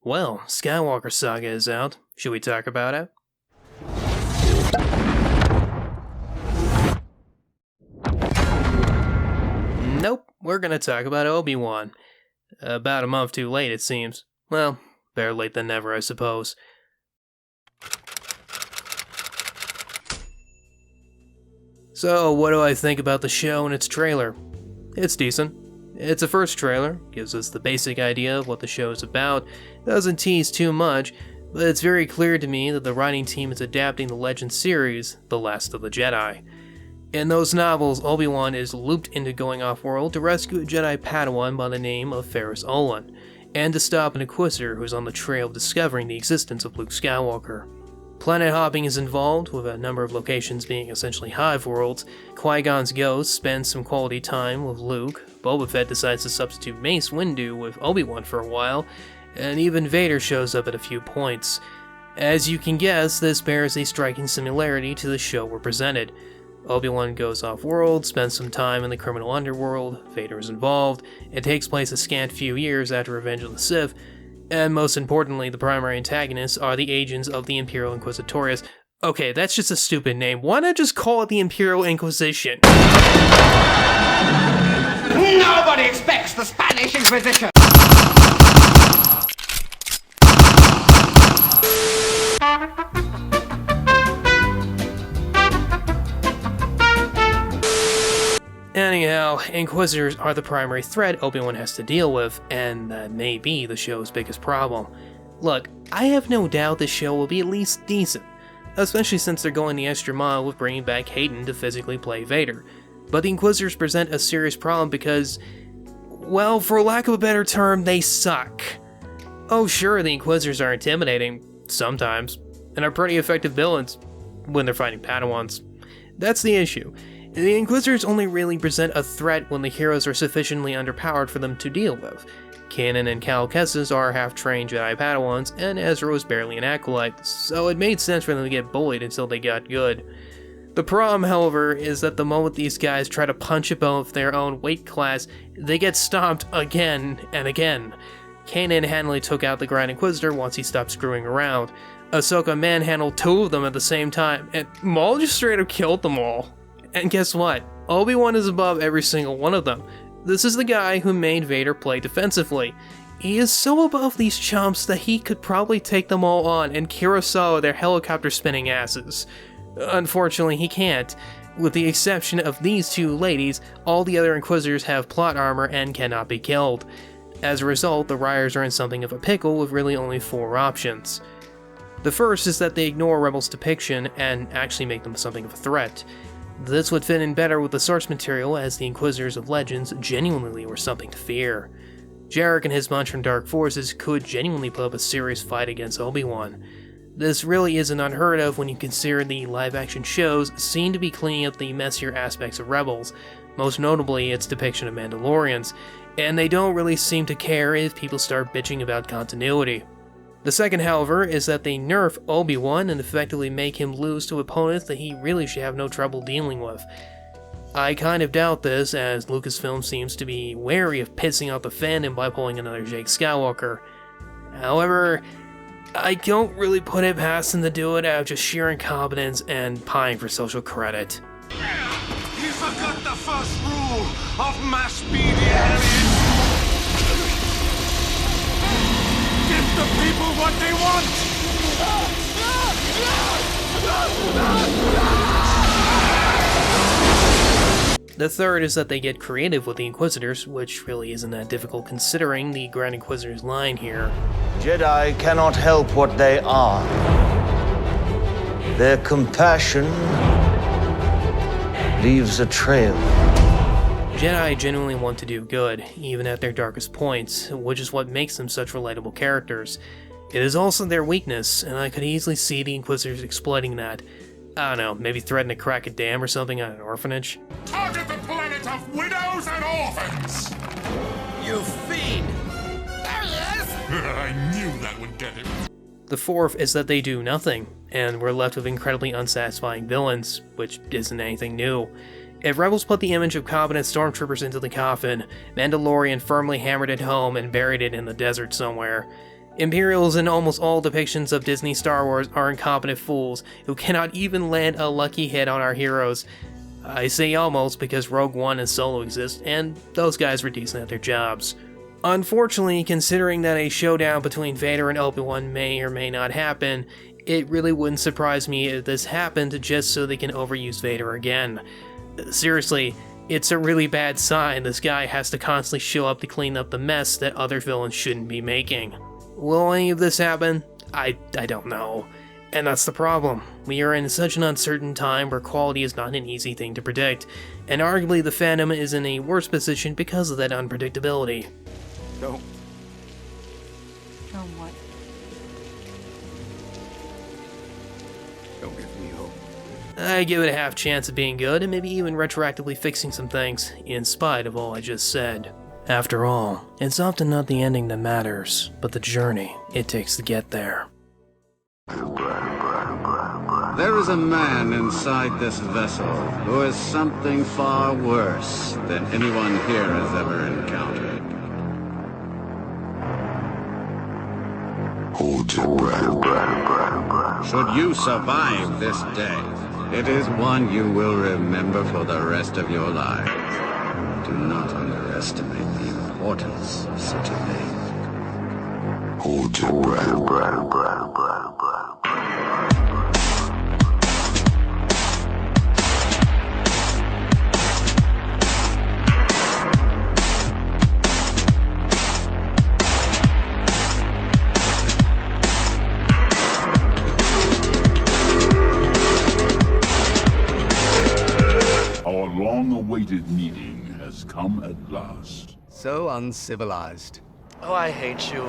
Well, Skywalker Saga is out. Should we talk about it? Nope, we're gonna talk about Obi-Wan. About a month too late, it seems. Well, better late than never, I suppose. So, what do I think about the show and its trailer? It's decent. It's a first trailer, gives us the basic idea of what the show is about, doesn't tease too much, but it's very clear to me that the writing team is adapting the Legend series, The Last of the Jedi. In those novels, Obi-Wan is looped into going off-world to rescue a Jedi Padawan by the name of Ferrus Olin, and to stop an Inquisitor who's on the trail of discovering the existence of Luke Skywalker. Planet hopping is involved, with a number of locations being essentially hive worlds. Qui-Gon's ghost spends some quality time with Luke, Boba Fett decides to substitute Mace Windu with Obi-Wan for a while, and even Vader shows up at a few points. As you can guess, this bears a striking similarity to the show we're presented. Obi-Wan goes off-world, spends some time in the criminal underworld, Vader is involved, it takes place a scant few years after Revenge of the Sith, and most importantly, the primary antagonists are the agents of the Imperial Inquisitors. Okay, that's just a stupid name. Why not just call it the Imperial Inquisition? Nobody expects the Spanish Inquisition! Anyhow, Inquisitors are the primary threat Obi-Wan has to deal with, and that may be the show's biggest problem. Look, I have no doubt this show will be at least decent, especially since they're going the extra mile with bringing back Hayden to physically play Vader. But the Inquisitors present a serious problem because, well, for lack of a better term, they suck. Oh sure, the Inquisitors are intimidating, sometimes, and are pretty effective villains when they're fighting Padawans. That's the issue. The Inquisitors only really present a threat when the heroes are sufficiently underpowered for them to deal with. Kanan and Cal Kestis are half-trained Jedi Padawans, and Ezra was barely an acolyte, so it made sense for them to get bullied until they got good. The problem, however, is that the moment these guys try to punch above their own weight class, they get stomped again and again. Kanan handily took out the Grand Inquisitor once he stopped screwing around. Ahsoka manhandled two of them at the same time, and Maul just straight up killed them all. And guess what? Obi-Wan is above every single one of them. This is the guy who made Vader play defensively. He is so above these chumps that he could probably take them all on and Kurosawa their helicopter spinning asses. Unfortunately, he can't. With the exception of these two ladies, all the other Inquisitors have plot armor and cannot be killed. As a result, the Riders are in something of a pickle with really only four options. The first is that they ignore Rebels' depiction and actually make them something of a threat. This would fit in better with the source material, as the Inquisitors of Legends genuinely were something to fear. Jarek and his bunch from Dark Forces could genuinely put up a serious fight against Obi-Wan. This really isn't unheard of when you consider the live-action shows seem to be cleaning up the messier aspects of Rebels, most notably its depiction of Mandalorians, and they don't really seem to care if people start bitching about continuity. The second, however, is that they nerf Obi-Wan and effectively make him lose to opponents that he really should have no trouble dealing with. I kind of doubt this, as Lucasfilm seems to be wary of pissing off the fandom by pulling another Jake Skywalker. However, I don't really put it past them to do it out of just sheer incompetence and pieing for social credit. You forgot the first rule of mass media. Give the people what they want! The third is that they get creative with the Inquisitors, which really isn't that difficult considering the Grand Inquisitor's line here. Jedi cannot help what they are. Their compassion leaves a trail. Jedi genuinely want to do good, even at their darkest points, which is what makes them such relatable characters. It is also their weakness, and I could easily see the Inquisitors exploiting that. I don't know, maybe threatening to crack a dam or something at an orphanage? Target the planet of widows and orphans! You fiend! There he is! I knew that would get him. The fourth is that they do nothing, and we're left with incredibly unsatisfying villains, which isn't anything new. If Rebels put the image of competent stormtroopers into the coffin, Mandalorian firmly hammered it home and buried it in the desert somewhere. Imperials in almost all depictions of Disney Star Wars are incompetent fools who cannot even land a lucky hit on our heroes. I say almost because Rogue One and Solo exist, and those guys were decent at their jobs. Unfortunately, considering that a showdown between Vader and Obi-Wan may or may not happen, it really wouldn't surprise me if this happened just so they can overuse Vader again. Seriously, it's a really bad sign this guy has to constantly show up to clean up the mess that other villains shouldn't be making. Will any of this happen? I don't know. And that's the problem. We are in such an uncertain time where quality is not an easy thing to predict, and arguably the fandom is in a worse position because of that unpredictability. Don't. Don't what? Don't give me hope. I give it a half chance of being good and maybe even retroactively fixing some things, in spite of all I just said. After all, it's often not the ending that matters, but the journey it takes to get there. There is a man inside this vessel who is something far worse than anyone here has ever encountered. Hold your breath. Should you survive this day, it is one you will remember for the rest of your lives. Do not underestimate the importance of such a thing. Hold your breath. Our long-awaited meeting has come at last. So uncivilized. Oh, I hate you.